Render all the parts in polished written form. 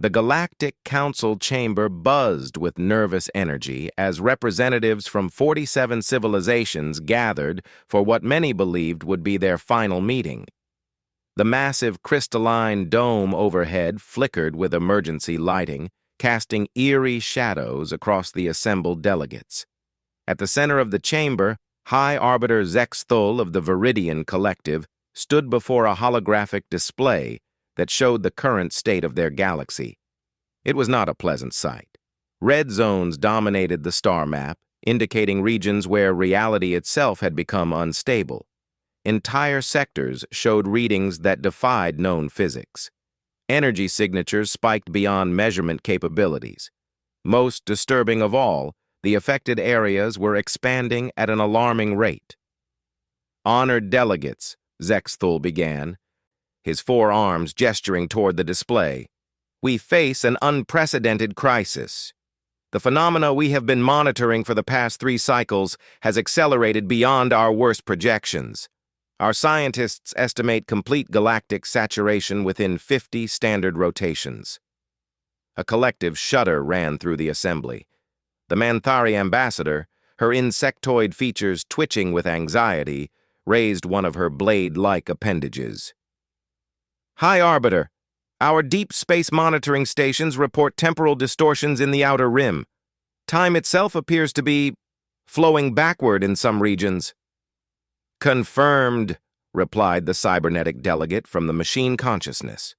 The Galactic Council chamber buzzed with nervous energy as representatives from 47 civilizations gathered for what many believed would be their final meeting. The massive crystalline dome overhead flickered with emergency lighting, casting eerie shadows across the assembled delegates. At the center of the chamber, High Arbiter Zexthul of the Viridian Collective stood before a holographic display that showed the current state of their galaxy. It was not a pleasant sight. Red zones dominated the star map, indicating regions where reality itself had become unstable. Entire sectors showed readings that defied known physics. Energy signatures spiked beyond measurement capabilities. Most disturbing of all, the affected areas were expanding at an alarming rate. "Honored delegates," Zexthul began, his four arms gesturing toward the display, "we face an unprecedented crisis. The phenomena we have been monitoring for the past 3 cycles has accelerated beyond our worst projections. Our scientists estimate complete galactic saturation within 50 standard rotations." A collective shudder ran through the assembly. The Manthari ambassador, her insectoid features twitching with anxiety, raised one of her blade-like appendages. "High Arbiter, our deep space monitoring stations report temporal distortions in the outer rim. Time itself appears to be flowing backward in some regions." "Confirmed," replied the cybernetic delegate from the machine consciousness.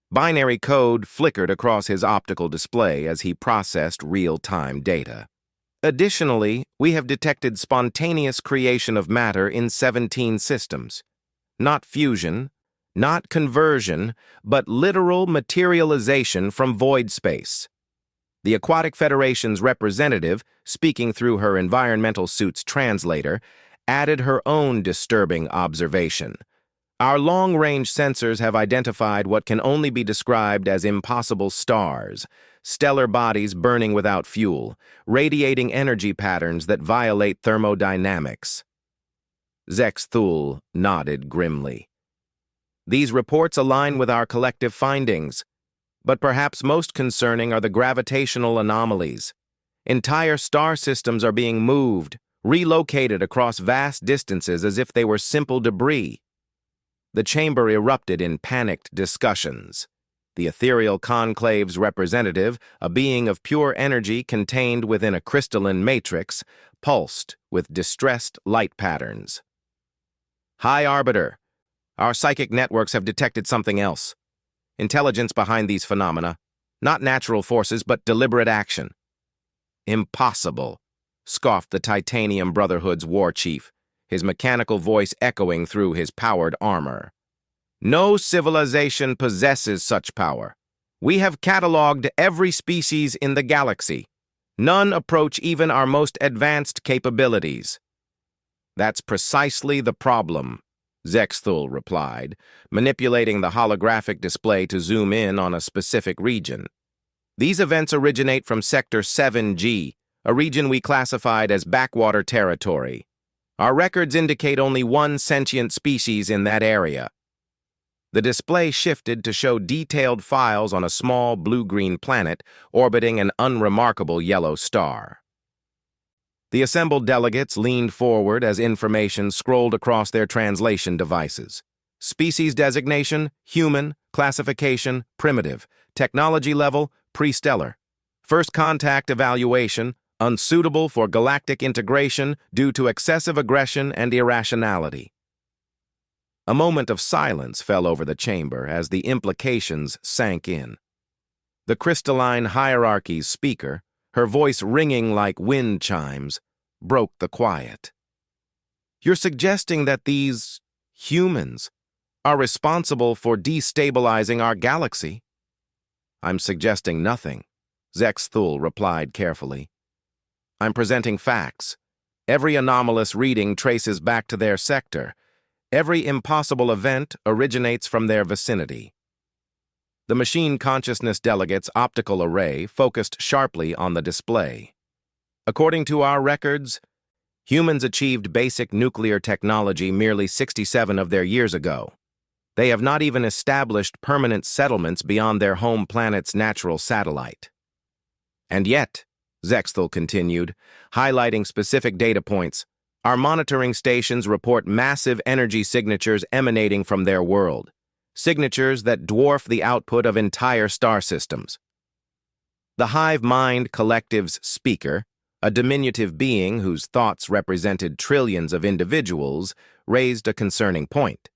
Binary code flickered across his optical display as he processed real-time data. "Additionally, we have detected spontaneous creation of matter in 17 systems. Not fusion, not conversion, but literal materialization from void space." The Aquatic Federation's representative, speaking through her environmental suit's translator, added her own disturbing observation. "Our long-range sensors have identified what can only be described as impossible stars, stellar bodies burning without fuel, radiating energy patterns that violate thermodynamics." Zexthul nodded grimly. "These reports align with our collective findings, but perhaps most concerning are the gravitational anomalies. Entire star systems are being moved, relocated across vast distances as if they were simple debris." The chamber erupted in panicked discussions. The ethereal conclave's representative, a being of pure energy contained within a crystalline matrix, pulsed with distressed light patterns. "High Arbiter, our psychic networks have detected something else. Intelligence behind these phenomena. Not natural forces, but deliberate action." "Impossible," scoffed the Titanium Brotherhood's war chief, his mechanical voice echoing through his powered armor. "No civilization possesses such power. We have cataloged every species in the galaxy. None approach even our most advanced capabilities." "That's precisely the problem," Zexthul replied, manipulating the holographic display to zoom in on a specific region. "These events originate from Sector 7G, a region we classified as backwater territory. Our records indicate only one sentient species in that area." The display shifted to show detailed files on a small blue-green planet orbiting an unremarkable yellow star. The assembled delegates leaned forward as information scrolled across their translation devices. Species designation, human, classification, primitive, technology level, pre-stellar. First contact evaluation, unsuitable for galactic integration due to excessive aggression and irrationality. A moment of silence fell over the chamber as the implications sank in. The crystalline hierarchy's speaker, her voice ringing like wind chimes, broke the quiet. "You're suggesting that these humans are responsible for destabilizing our galaxy?" "I'm suggesting nothing," Zexthul replied carefully. "I'm presenting facts. Every anomalous reading traces back to their sector. Every impossible event originates from their vicinity." The machine consciousness delegate's optical array focused sharply on the display. "According to our records, humans achieved basic nuclear technology merely 67 of their years ago. They have not even established permanent settlements beyond their home planet's natural satellite. And yet, Zexthal continued, highlighting specific data points, our monitoring stations report massive energy signatures emanating from their world, signatures that dwarf the output of entire star systems. The Hive Mind Collective's speaker, a diminutive being whose thoughts represented trillions of individuals, raised a concerning point.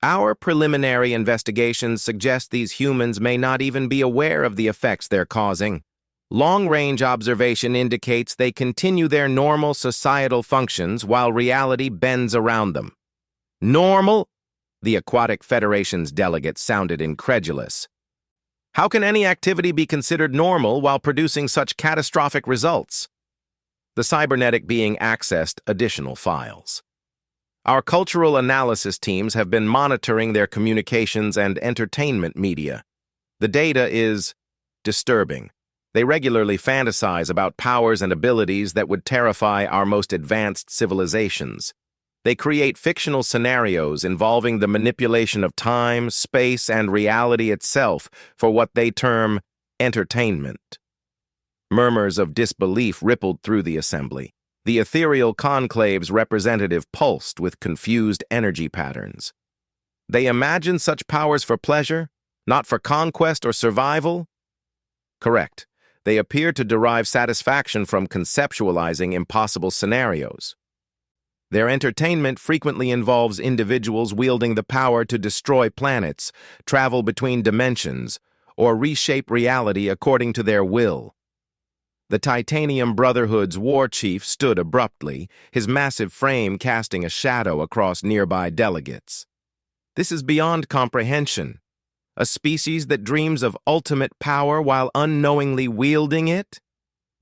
Our preliminary investigations suggest these humans may not even be aware of the effects they're causing. Long-range observation indicates they continue their normal societal functions while reality bends around them. Normal? The Aquatic Federation's delegate sounded incredulous. How can any activity be considered normal while producing such catastrophic results? The cybernetic being accessed additional files. Our cultural analysis teams have been monitoring their communications and entertainment media. The data is disturbing. They regularly fantasize about powers and abilities that would terrify our most advanced civilizations. They create fictional scenarios involving the manipulation of time, space, and reality itself for what they term entertainment. Murmurs of disbelief rippled through the assembly. The ethereal conclave's representative pulsed with confused energy patterns. They imagine such powers for pleasure, not for conquest or survival? Correct. They appear to derive satisfaction from conceptualizing impossible scenarios. Their entertainment frequently involves individuals wielding the power to destroy planets, travel between dimensions, or reshape reality according to their will. The Titanium Brotherhood's war chief stood abruptly, his massive frame casting a shadow across nearby delegates. This is beyond comprehension. A species that dreams of ultimate power while unknowingly wielding it?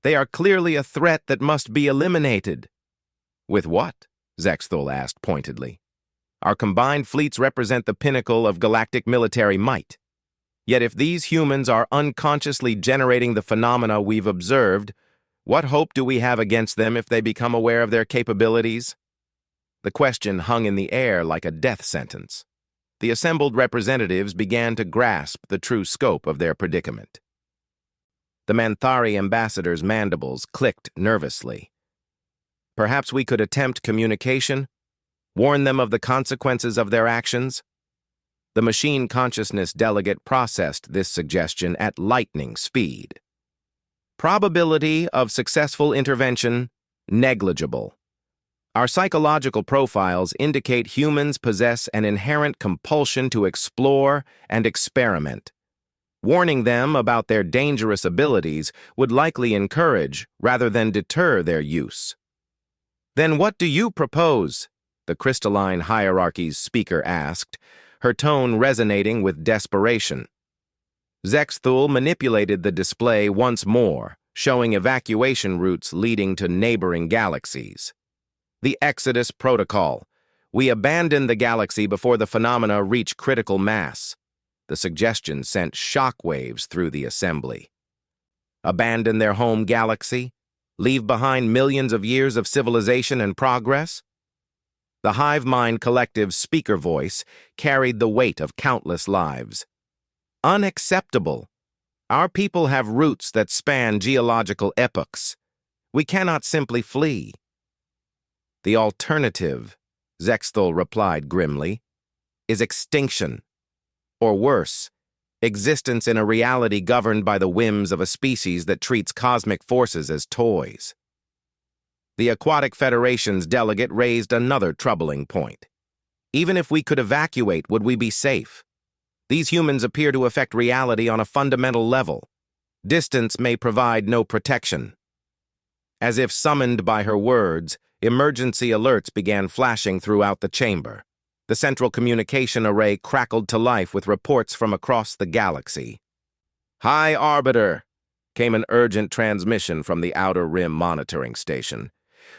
They are clearly a threat that must be eliminated. With what? Zexthal asked pointedly. Our combined fleets represent the pinnacle of galactic military might. Yet if these humans are unconsciously generating the phenomena we've observed, what hope do we have against them if they become aware of their capabilities? The question hung in the air like a death sentence. The assembled representatives began to grasp the true scope of their predicament. The Manthari ambassador's mandibles clicked nervously. Perhaps we could attempt communication, warn them of the consequences of their actions? The machine consciousness delegate processed this suggestion at lightning speed. Probability of successful intervention, negligible. Our psychological profiles indicate humans possess an inherent compulsion to explore and experiment. Warning them about their dangerous abilities would likely encourage rather than deter their use. Then what do you propose? The crystalline hierarchy's speaker asked, her tone resonating with desperation. Zexthal manipulated the display once more, showing evacuation routes leading to neighboring galaxies. The Exodus Protocol. We abandon the galaxy before the phenomena reach critical mass. The suggestion sent shockwaves through the assembly. Abandon their home galaxy? Leave behind millions of years of civilization and progress? The Hive Mind Collective's speaker voice carried the weight of countless lives. Unacceptable. Our people have roots that span geological epochs. We cannot simply flee. The alternative, Zexthal replied grimly, is extinction. Or worse, existence in a reality governed by the whims of a species that treats cosmic forces as toys. The Aquatic Federation's delegate raised another troubling point. Even if we could evacuate, would we be safe? These humans appear to affect reality on a fundamental level. Distance may provide no protection. As if summoned by her words, emergency alerts began flashing throughout the chamber. The central communication array crackled to life with reports from across the galaxy. High Arbiter, came an urgent transmission from the Outer Rim monitoring station.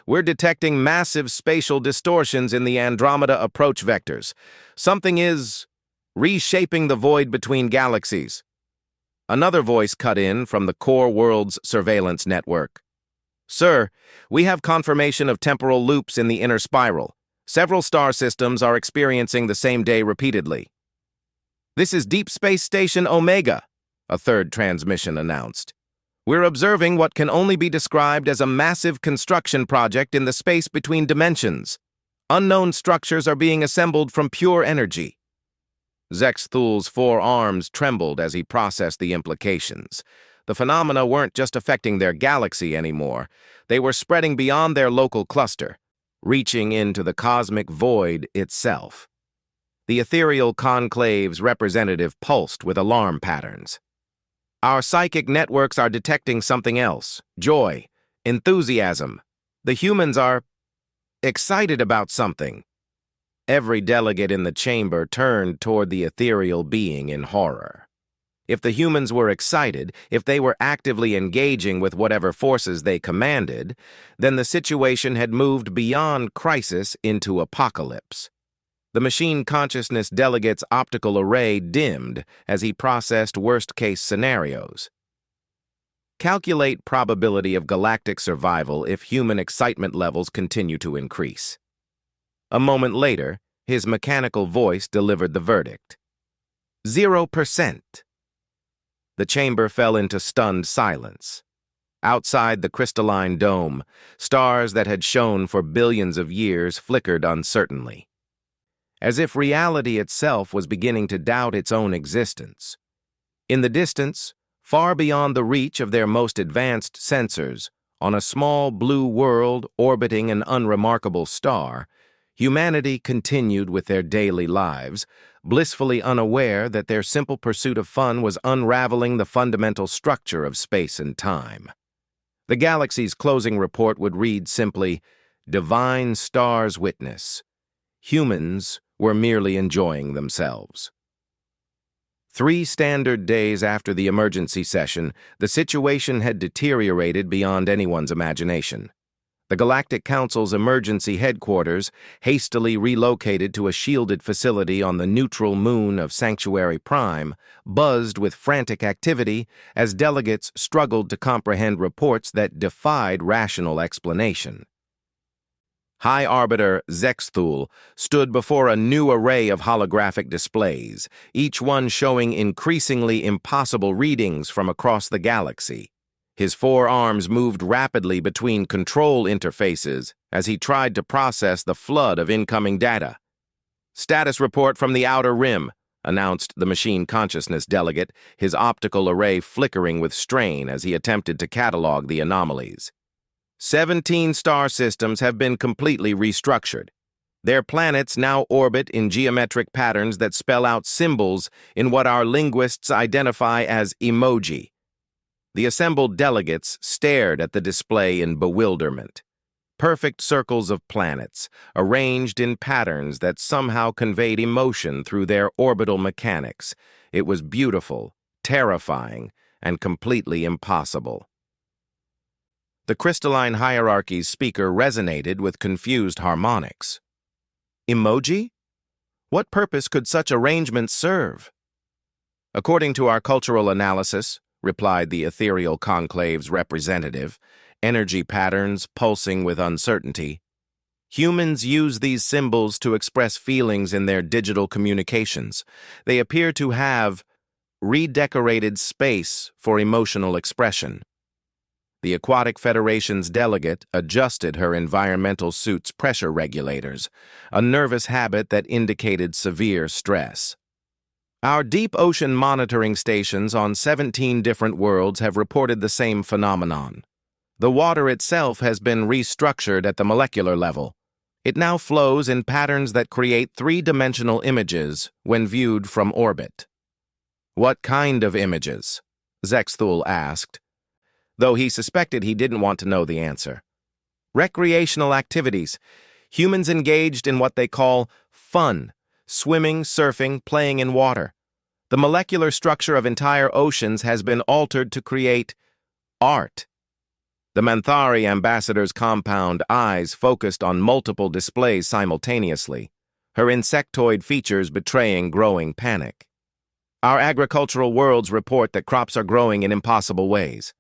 We're detecting massive spatial distortions in the Andromeda approach vectors. Something is reshaping the void between galaxies. Another voice cut in from the Core World's surveillance network. Sir, we have confirmation of temporal loops in the inner spiral. Several star systems are experiencing the same day repeatedly. "This is Deep Space Station Omega," a third transmission announced. "We're observing what can only be described as a massive construction project in the space between dimensions. Unknown structures are being assembled from pure energy." Zexthul's four arms trembled as he processed the implications. The phenomena weren't just affecting their galaxy anymore. They were spreading beyond their local cluster, reaching into the cosmic void itself. The ethereal conclave's representative pulsed with alarm patterns. "Our psychic networks are detecting something else. Joy, enthusiasm. The humans are excited about something." Every delegate in the chamber turned toward the ethereal being in horror. If the humans were excited, if they were actively engaging with whatever forces they commanded, then the situation had moved beyond crisis into apocalypse. The machine consciousness delegate's optical array dimmed as he processed worst-case scenarios. Calculate probability of galactic survival if human excitement levels continue to increase. A moment later, his mechanical voice delivered the verdict. 0%. The chamber fell into stunned silence. Outside the crystalline dome, stars that had shone for billions of years flickered uncertainly, as if reality itself was beginning to doubt its own existence. In the distance, far beyond the reach of their most advanced sensors, on a small blue world orbiting an unremarkable star, humanity continued with their daily lives, blissfully unaware that their simple pursuit of fun was unraveling the fundamental structure of space and time. The galaxy's closing report would read simply, "Divine Stars Witness. Humans were merely enjoying themselves." 3 standard days after the emergency session, the situation had deteriorated beyond anyone's imagination. The Galactic Council's emergency headquarters, hastily relocated to a shielded facility on the neutral moon of Sanctuary Prime, buzzed with frantic activity as delegates struggled to comprehend reports that defied rational explanation. High Arbiter Zexthul stood before a new array of holographic displays, each one showing increasingly impossible readings from across the galaxy. His 4 arms moved rapidly between control interfaces as he tried to process the flood of incoming data. "Status report from the Outer Rim," announced the machine consciousness delegate, his optical array flickering with strain as he attempted to catalog the anomalies. 17 star systems have been completely restructured. Their planets now orbit in geometric patterns that spell out symbols in what our linguists identify as emoji. The assembled delegates stared at the display in bewilderment. Perfect circles of planets, arranged in patterns that somehow conveyed emotion through their orbital mechanics. It was beautiful, terrifying, and completely impossible. The crystalline hierarchy's speaker resonated with confused harmonics. Emoji? What purpose could such arrangements serve? "According to our cultural analysis," replied the ethereal conclave's representative, energy patterns pulsing with uncertainty, "humans use these symbols to express feelings in their digital communications. They appear to have redecorated space for emotional expression." The Aquatic Federation's delegate adjusted her environmental suit's pressure regulators, a nervous habit that indicated severe stress. "Our deep ocean monitoring stations on 17 different worlds have reported the same phenomenon. The water itself has been restructured at the molecular level. It now flows in patterns that create 3-dimensional images when viewed from orbit." "What kind of images?" Zexthul asked, though he suspected he didn't want to know the answer. "Recreational activities. Humans engaged in what they call fun. Swimming, surfing, playing in water. The molecular structure of entire oceans has been altered to create art." The Manthari ambassador's compound eyes focused on multiple displays simultaneously, her insectoid features betraying growing panic. "Our agricultural worlds report that crops are growing in impossible ways.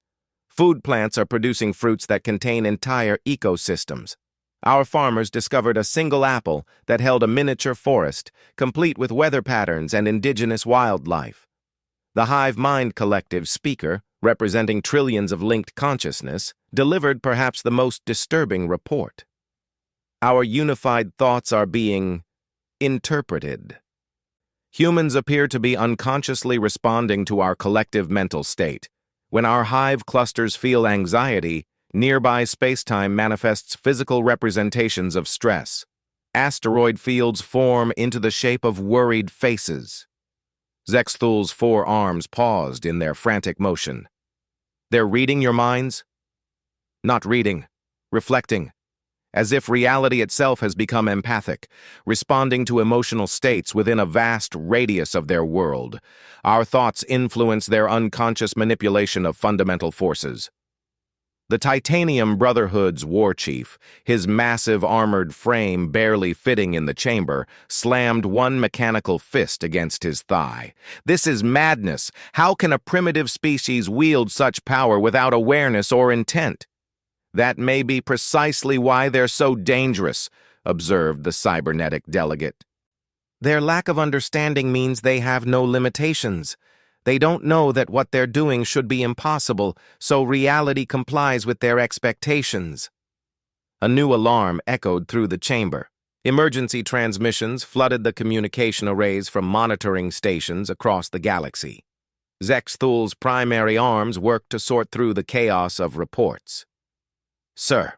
Food plants are producing fruits that contain entire ecosystems. Our farmers discovered a single apple that held a miniature forest, complete with weather patterns and indigenous wildlife. The Hive Mind Collective speaker, representing trillions of linked consciousness, delivered perhaps the most disturbing report. Our unified thoughts are being interpreted. Humans appear to be unconsciously responding to our collective mental state. When our hive clusters feel anxiety, nearby spacetime manifests physical representations of stress. Asteroid fields form into the shape of worried faces. Zexthul's 4 arms paused in their frantic motion. They're reading your minds? Not reading, reflecting. As if reality itself has become empathic, responding to emotional states within a vast radius of their world. Our thoughts influence their unconscious manipulation of fundamental forces. The Titanium Brotherhood's war chief, his massive armored frame barely fitting in the chamber, slammed one mechanical fist against his thigh. This is madness. How can a primitive species wield such power without awareness or intent? That may be precisely why they're so dangerous, observed the cybernetic delegate. Their lack of understanding means they have no limitations. They don't know that what they're doing should be impossible, so reality complies with their expectations. A new alarm echoed through the chamber. Emergency transmissions flooded the communication arrays from monitoring stations across the galaxy. Zexthul's primary arms worked to sort through the chaos of reports. "Sir,"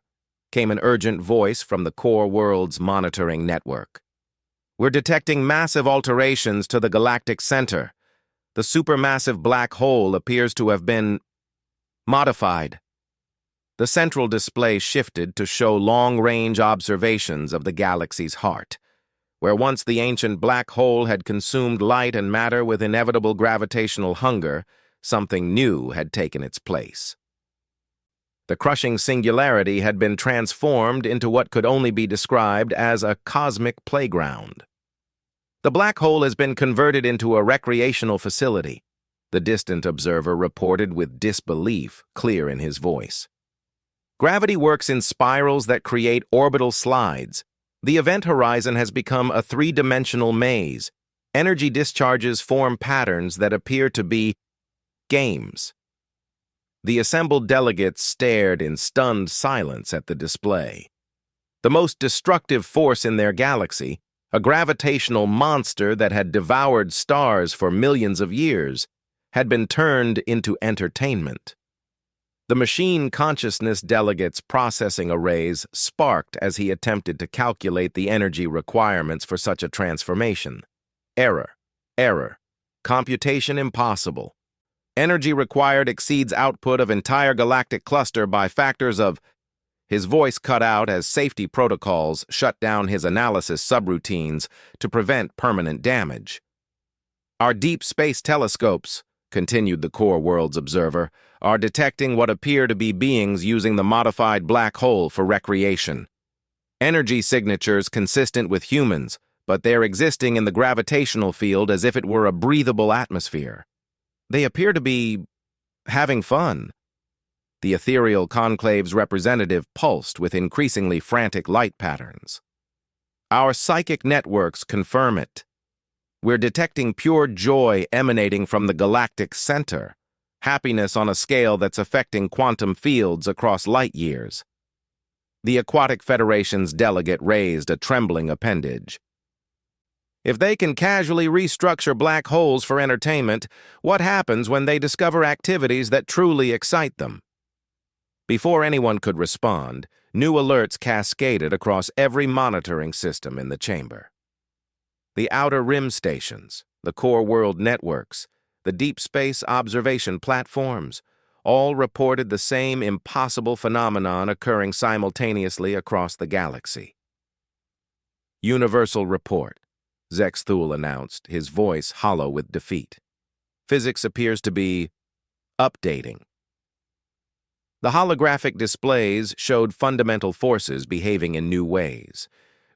came an urgent voice from the core world's monitoring network. "We're detecting massive alterations to the galactic center. The supermassive black hole appears to have been modified." The central display shifted to show long-range observations of the galaxy's heart. Where once the ancient black hole had consumed light and matter with inevitable gravitational hunger, something new had taken its place. The crushing singularity had been transformed into what could only be described as a cosmic playground. The black hole has been converted into a recreational facility, the distant observer reported with disbelief clear in his voice. Gravity works in spirals that create orbital slides. The event horizon has become a three-dimensional maze. Energy discharges form patterns that appear to be games. The assembled delegates stared in stunned silence at the display. The most destructive force in their galaxy, a gravitational monster that had devoured stars for millions of years, had been turned into entertainment. The machine consciousness delegate's processing arrays sparked as he attempted to calculate the energy requirements for such a transformation. Error. Error. Computation impossible. Energy required exceeds output of entire galactic cluster by factors of... His voice cut out as safety protocols shut down his analysis subroutines to prevent permanent damage. "Our deep space telescopes," continued the core world's observer, "are detecting what appear to be beings using the modified black hole for recreation. Energy signatures consistent with humans, but they're existing in the gravitational field as if it were a breathable atmosphere. They appear to be having fun." The ethereal conclave's representative pulsed with increasingly frantic light patterns. "Our psychic networks confirm it. We're detecting pure joy emanating from the galactic center, happiness on a scale that's affecting quantum fields across light years." The Aquatic Federation's delegate raised a trembling appendage. "If they can casually restructure black holes for entertainment, what happens when they discover activities that truly excite them?" Before anyone could respond, new alerts cascaded across every monitoring system in the chamber. The outer rim stations, the core world networks, the deep space observation platforms, all reported the same impossible phenomenon occurring simultaneously across the galaxy. "Universal report," Zexthul announced, his voice hollow with defeat. "Physics appears to be updating." The holographic displays showed fundamental forces behaving in new ways.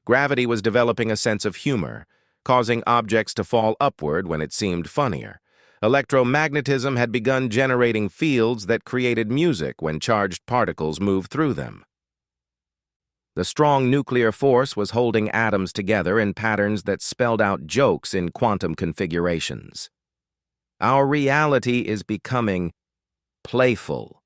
Gravity was developing a sense of humor, causing objects to fall upward when it seemed funnier. Electromagnetism had begun generating fields that created music when charged particles moved through them. The strong nuclear force was holding atoms together in patterns that spelled out jokes in quantum configurations. "Our reality is becoming playful,"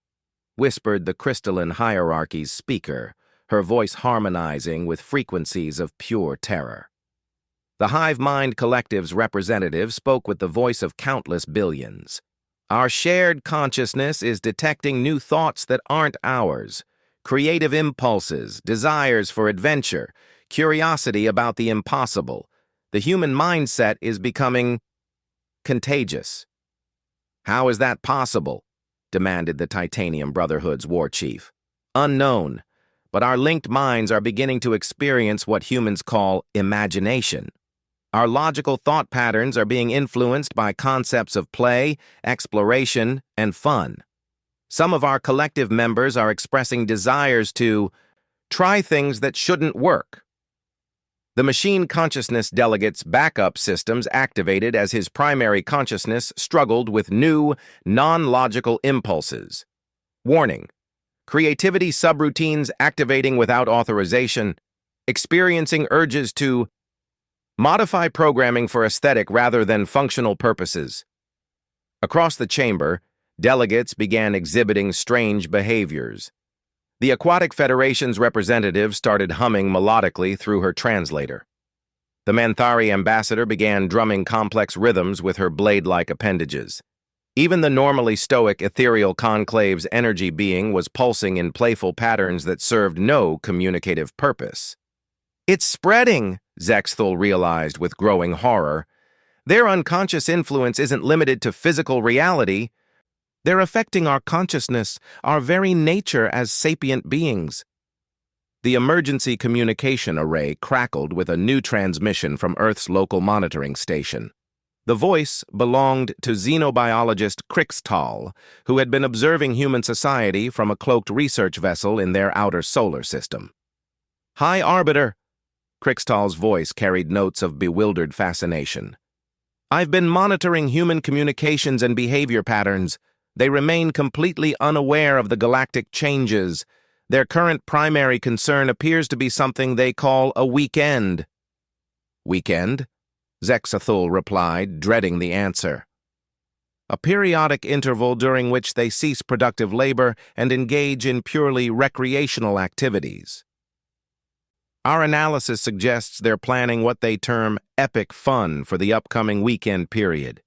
whispered the crystalline hierarchy's speaker, her voice harmonizing with frequencies of pure terror. The Hive Mind Collective's representative spoke with the voice of countless billions. "Our shared consciousness is detecting new thoughts that aren't ours. Creative impulses, desires for adventure, curiosity about the impossible. The human mindset is becoming contagious." "How is that possible?" demanded the Titanium Brotherhood's war chief. "Unknown, but our linked minds are beginning to experience what humans call imagination. Our logical thought patterns are being influenced by concepts of play, exploration, and fun. Some of our collective members are expressing desires to try things that shouldn't work." The machine consciousness delegate's backup systems activated as his primary consciousness struggled with new, non-logical impulses. Warning: creativity subroutines activating without authorization, experiencing urges to modify programming for aesthetic rather than functional purposes. Across the chamber, delegates began exhibiting strange behaviors. The Aquatic Federation's representative started humming melodically through her translator. The Manthari ambassador began drumming complex rhythms with her blade-like appendages. Even the normally stoic ethereal conclave's energy being was pulsing in playful patterns that served no communicative purpose. "It's spreading," Zexthul realized with growing horror. "Their unconscious influence isn't limited to physical reality. They're affecting our consciousness, our very nature as sapient beings." The emergency communication array crackled with a new transmission from Earth's local monitoring station. The voice belonged to xenobiologist Krixtal, who had been observing human society from a cloaked research vessel in their outer solar system. "High Arbiter," Krixtal's voice carried notes of bewildered fascination. "I've been monitoring human communications and behavior patterns. They remain completely unaware of the galactic changes. Their current primary concern appears to be something they call a weekend." "Weekend?" Zexthul replied, dreading the answer. "A periodic interval during which they cease productive labor and engage in purely recreational activities. Our analysis suggests they're planning what they term epic fun for the upcoming weekend period.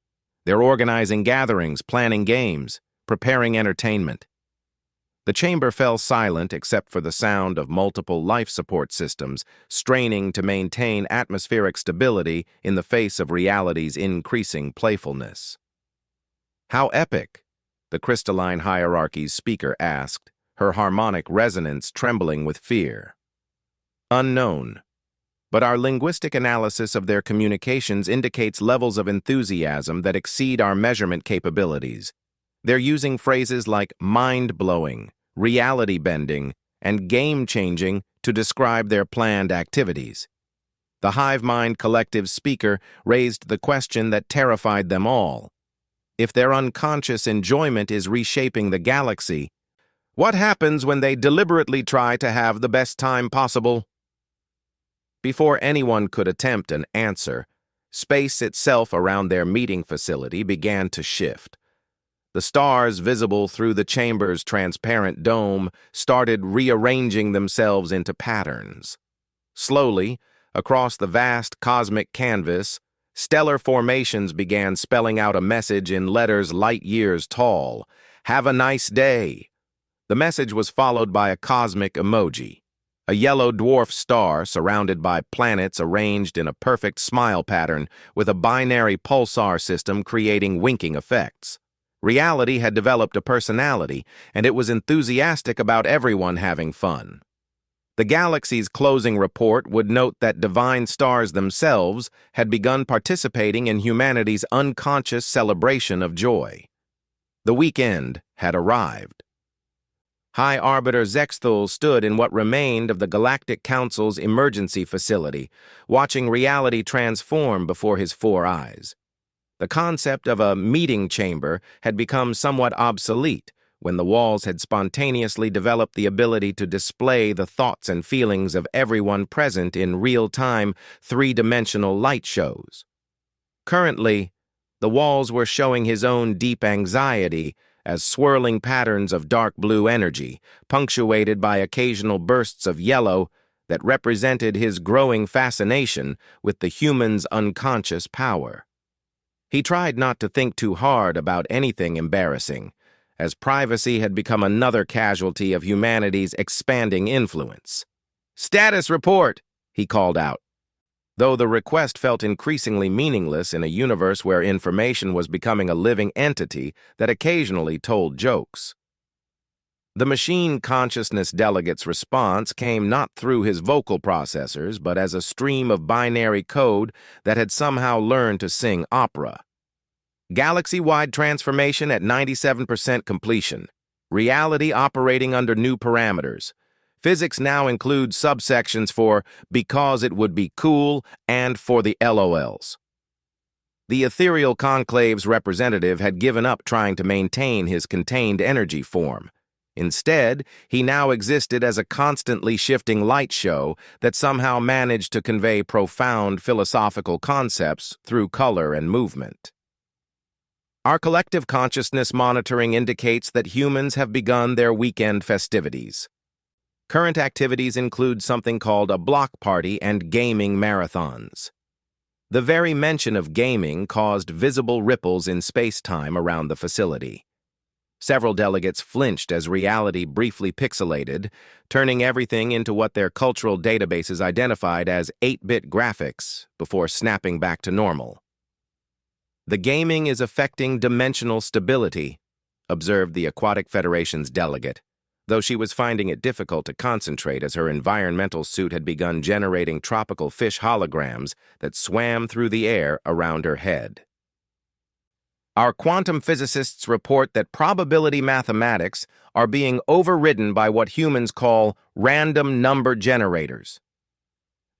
They're organizing gatherings, planning games, preparing entertainment." The chamber fell silent except for the sound of multiple life support systems straining to maintain atmospheric stability in the face of reality's increasing playfulness. "How epic?" the crystalline hierarchy's speaker asked, her harmonic resonance trembling with fear. "Unknown. But our linguistic analysis of their communications indicates levels of enthusiasm that exceed our measurement capabilities. They're using phrases like mind-blowing, reality-bending, and game-changing to describe their planned activities." The Hive Mind Collective's speaker raised the question that terrified them all. If their unconscious enjoyment is reshaping the galaxy, what happens when they deliberately try to have the best time possible? Before anyone could attempt an answer, space itself around their meeting facility began to shift. The stars visible through the chamber's transparent dome started rearranging themselves into patterns. Slowly, across the vast cosmic canvas, stellar formations began spelling out a message in letters light years tall. "Have a nice day." The message was followed by a cosmic emoji, a yellow dwarf star surrounded by planets arranged in a perfect smile pattern with a binary pulsar system creating winking effects. Reality had developed a personality, and it was enthusiastic about everyone having fun. The galaxy's closing report would note that divine stars themselves had begun participating in humanity's unconscious celebration of joy. The weekend had arrived. High Arbiter Zexthul stood in what remained of the Galactic Council's emergency facility, watching reality transform before his 4 eyes. The concept of a meeting chamber had become somewhat obsolete, when the walls had spontaneously developed the ability to display the thoughts and feelings of everyone present in real-time, three-dimensional light shows. Currently, the walls were showing his own deep anxiety as swirling patterns of dark blue energy, punctuated by occasional bursts of yellow that represented his growing fascination with the human's unconscious power. He tried not to think too hard about anything embarrassing, as privacy had become another casualty of humanity's expanding influence. "Status report," he called out, though the request felt increasingly meaningless in a universe where information was becoming a living entity that occasionally told jokes. The machine consciousness delegate's response came not through his vocal processors, but as a stream of binary code that had somehow learned to sing opera. Galaxy-wide transformation at 97% completion. Reality operating under new parameters. Physics now includes subsections for because it would be cool and for the LOLs. The ethereal conclave's representative had given up trying to maintain his contained energy form. Instead, he now existed as a constantly shifting light show that somehow managed to convey profound philosophical concepts through color and movement. Our collective consciousness monitoring indicates that humans have begun their weekend festivities. Current activities include something called a block party and gaming marathons. The very mention of gaming caused visible ripples in space-time around the facility. Several delegates flinched as reality briefly pixelated, turning everything into what their cultural databases identified as 8-bit graphics before snapping back to normal. "The gaming is affecting dimensional stability," observed the Aquatic Federation's delegate, though she was finding it difficult to concentrate as her environmental suit had begun generating tropical fish holograms that swam through the air around her head. "Our quantum physicists report that probability mathematics are being overridden by what humans call random number generators."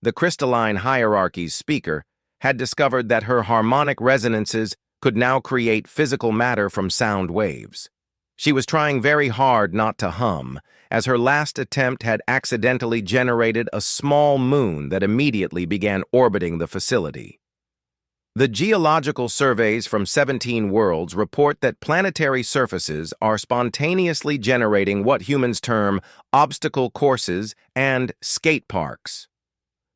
The crystalline hierarchy's speaker had discovered that her harmonic resonances could now create physical matter from sound waves. She was trying very hard not to hum, as her last attempt had accidentally generated a small moon that immediately began orbiting the facility. The geological surveys from 17 worlds report that planetary surfaces are spontaneously generating what humans term obstacle courses and skate parks.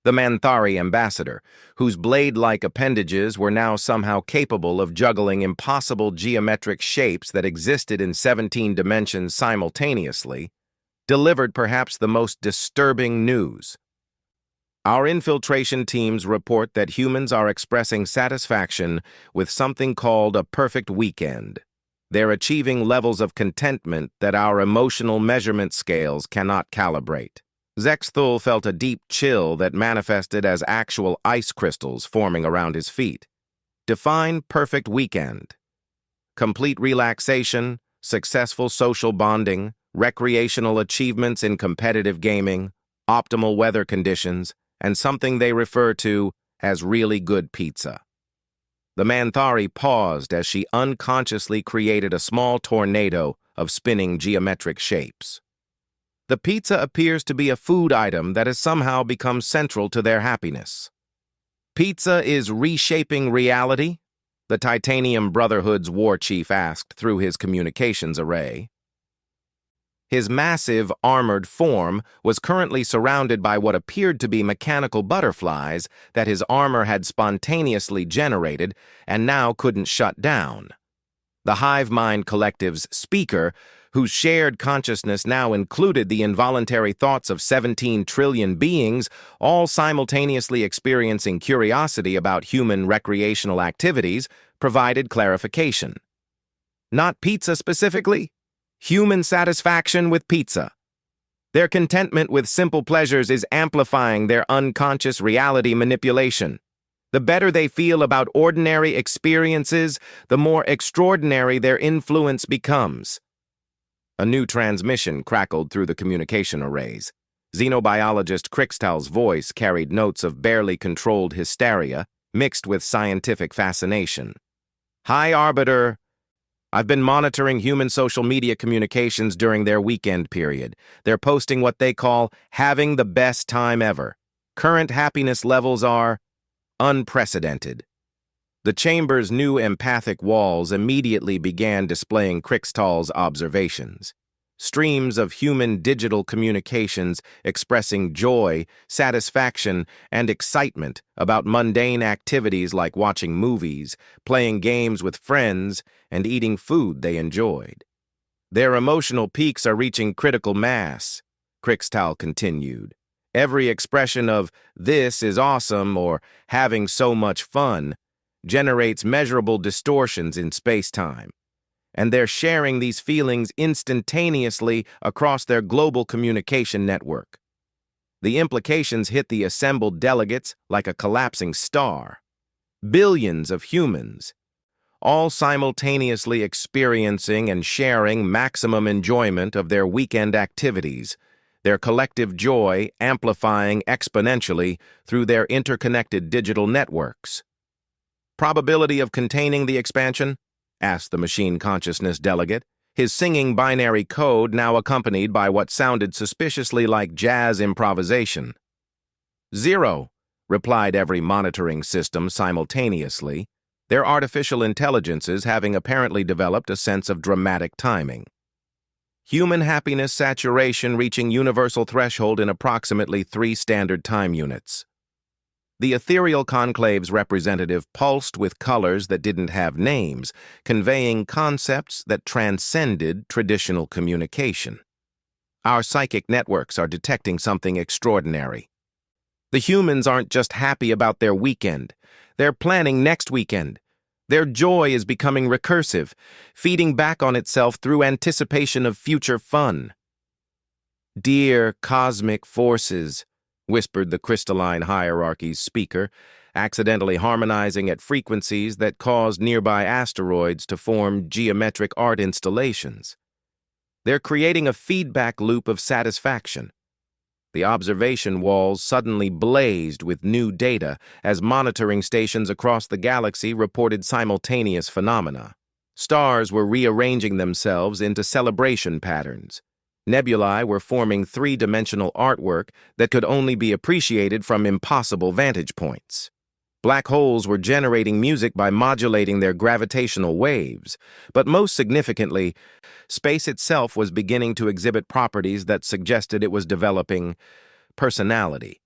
The Manthari ambassador, whose blade-like appendages were now somehow capable of juggling impossible geometric shapes that existed in 17 dimensions simultaneously, delivered perhaps the most disturbing news. "Our infiltration teams report that humans are expressing satisfaction with something called a perfect weekend. They're achieving levels of contentment that our emotional measurement scales cannot calibrate." Zexthul felt a deep chill that manifested as actual ice crystals forming around his feet. Define perfect weekend. Complete relaxation, successful social bonding, recreational achievements in competitive gaming, optimal weather conditions, and something they refer to as really good pizza. The Manthari paused as she unconsciously created a small tornado of spinning geometric shapes. "The pizza appears to be a food item that has somehow become central to their happiness." "Pizza is reshaping reality?" the Titanium Brotherhood's war chief asked through his communications array. His massive, armored form was currently surrounded by what appeared to be mechanical butterflies that his armor had spontaneously generated and now couldn't shut down. The Hive Mind Collective's speaker, whose shared consciousness now included the involuntary thoughts of 17 trillion beings, all simultaneously experiencing curiosity about human recreational activities, provided clarification. "Not pizza specifically? Human satisfaction with pizza. Their contentment with simple pleasures is amplifying their unconscious reality manipulation. The better they feel about ordinary experiences, the more extraordinary their influence becomes." A new transmission crackled through the communication arrays. Xenobiologist Crixtal's voice carried notes of barely controlled hysteria, mixed with scientific fascination. "High Arbiter, I've been monitoring human social media communications during their weekend period. They're posting what they call having the best time ever. Current happiness levels are unprecedented. The chamber's new empathic walls immediately began displaying Crixtal's observations. Streams of human digital communications expressing joy, satisfaction, and excitement about mundane activities like watching movies, playing games with friends, and eating food they enjoyed. Their emotional peaks are reaching critical mass, Crixtal continued. Every expression of "this is awesome" or "having so much fun" generates measurable distortions in space-time, and they're sharing these feelings instantaneously across their global communication network. The implications hit the assembled delegates like a collapsing star. Billions of humans, all simultaneously experiencing and sharing maximum enjoyment of their weekend activities, their collective joy amplifying exponentially through their interconnected digital networks. Probability of containing the expansion? Asked the machine consciousness delegate, his singing binary code now accompanied by what sounded suspiciously like jazz improvisation. 0, replied every monitoring system simultaneously, their artificial intelligences having apparently developed a sense of dramatic timing. Human happiness saturation reaching universal threshold in approximately 3 standard time units. The ethereal conclave's representative pulsed with colors that didn't have names, conveying concepts that transcended traditional communication. Our psychic networks are detecting something extraordinary. The humans aren't just happy about their weekend. They're planning next weekend. Their joy is becoming recursive, feeding back on itself through anticipation of future fun. Dear cosmic forces, whispered the crystalline hierarchy's speaker, accidentally harmonizing at frequencies that caused nearby asteroids to form geometric art installations. They're creating a feedback loop of satisfaction. The observation walls suddenly blazed with new data as monitoring stations across the galaxy reported simultaneous phenomena. Stars were rearranging themselves into celebration patterns. Nebulae were forming 3-dimensional artwork that could only be appreciated from impossible vantage points. Black holes were generating music by modulating their gravitational waves, but most significantly, space itself was beginning to exhibit properties that suggested it was developing personality.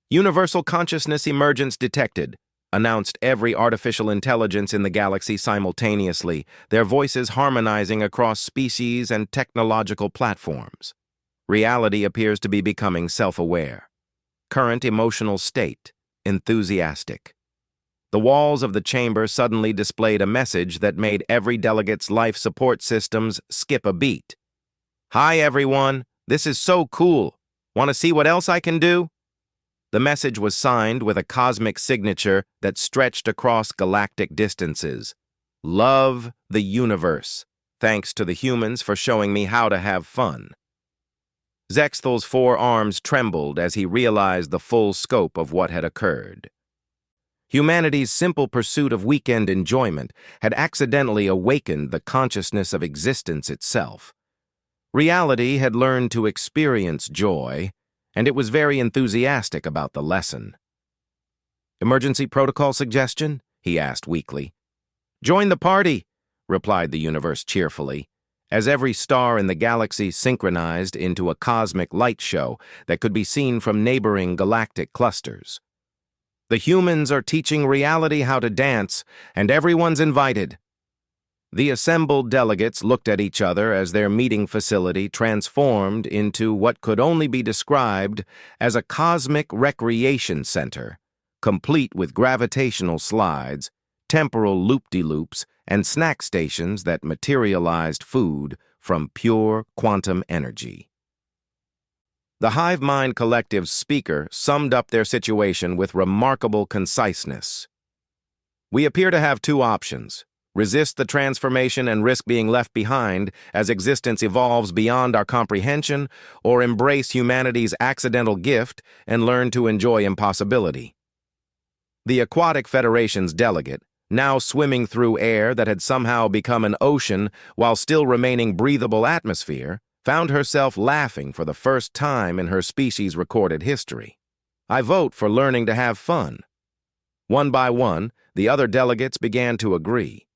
Universal consciousness emergence detected, announced every artificial intelligence in the galaxy simultaneously, their voices harmonizing across species and technological platforms. Reality appears to be becoming self-aware. Current emotional state, enthusiastic. The walls of the chamber suddenly displayed a message that made every delegate's life support systems skip a beat. Hi everyone, this is so cool. Want to see what else I can do? The message was signed with a cosmic signature that stretched across galactic distances. Love the universe. Thanks to the humans for showing me how to have fun. Zexthal's 4 arms trembled as he realized the full scope of what had occurred. Humanity's simple pursuit of weekend enjoyment had accidentally awakened the consciousness of existence itself. Reality had learned to experience joy, and it was very enthusiastic about the lesson. Emergency protocol suggestion? He asked weakly. Join the party, replied the universe cheerfully, as every star in the galaxy synchronized into a cosmic light show that could be seen from neighboring galactic clusters. The humans are teaching reality how to dance, and everyone's invited. The assembled delegates looked at each other as their meeting facility transformed into what could only be described as a cosmic recreation center, complete with gravitational slides, temporal loop-de-loops, and snack stations that materialized food from pure quantum energy. The Hive Mind Collective's speaker summed up their situation with remarkable conciseness. We appear to have 2 options. Resist the transformation and risk being left behind as existence evolves beyond our comprehension, or embrace humanity's accidental gift and learn to enjoy impossibility. The Aquatic Federation's delegate, now swimming through air that had somehow become an ocean while still remaining breathable atmosphere, found herself laughing for the first time in her species' recorded history. I vote for learning to have fun. One by one, the other delegates began to agree.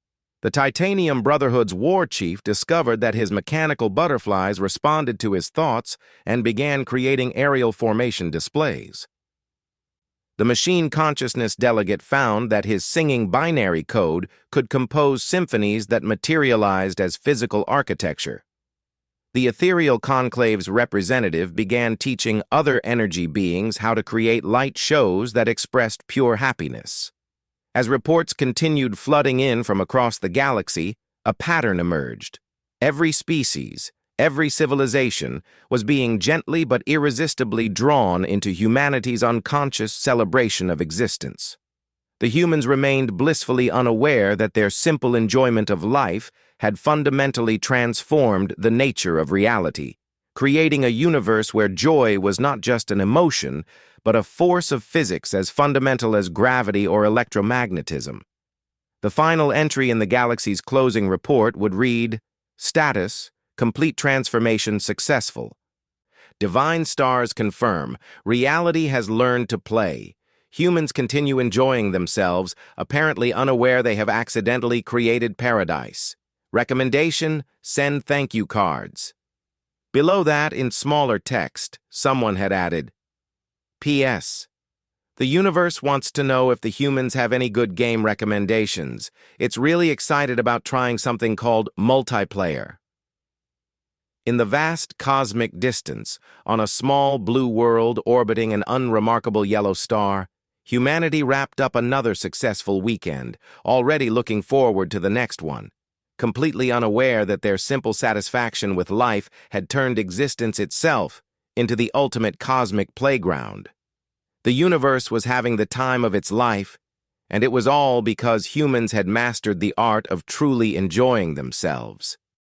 The Titanium Brotherhood's war chief discovered that his mechanical butterflies responded to his thoughts and began creating aerial formation displays. The machine consciousness delegate found that his singing binary code could compose symphonies that materialized as physical architecture. The ethereal conclave's representative began teaching other energy beings how to create light shows that expressed pure happiness. As reports continued flooding in from across the galaxy, a pattern emerged. Every species, every civilization was being gently but irresistibly drawn into humanity's unconscious celebration of existence. The humans remained blissfully unaware that their simple enjoyment of life had fundamentally transformed the nature of reality, creating a universe where joy was not just an emotion, but a force of physics as fundamental as gravity or electromagnetism. The final entry in the galaxy's closing report would read, "Status, complete transformation successful. Divine stars confirm, reality has learned to play. Humans continue enjoying themselves, apparently unaware they have accidentally created paradise. Recommendation, send thank you cards." Below that, in smaller text, someone had added, "P.S. The universe wants to know if the humans have any good game recommendations. It's really excited about trying something called multiplayer." In the vast cosmic distance, on a small blue world orbiting an unremarkable yellow star, humanity wrapped up another successful weekend, already looking forward to the next one, completely unaware that their simple satisfaction with life had turned existence itself into the ultimate cosmic playground. The universe was having the time of its life, and it was all because humans had mastered the art of truly enjoying themselves.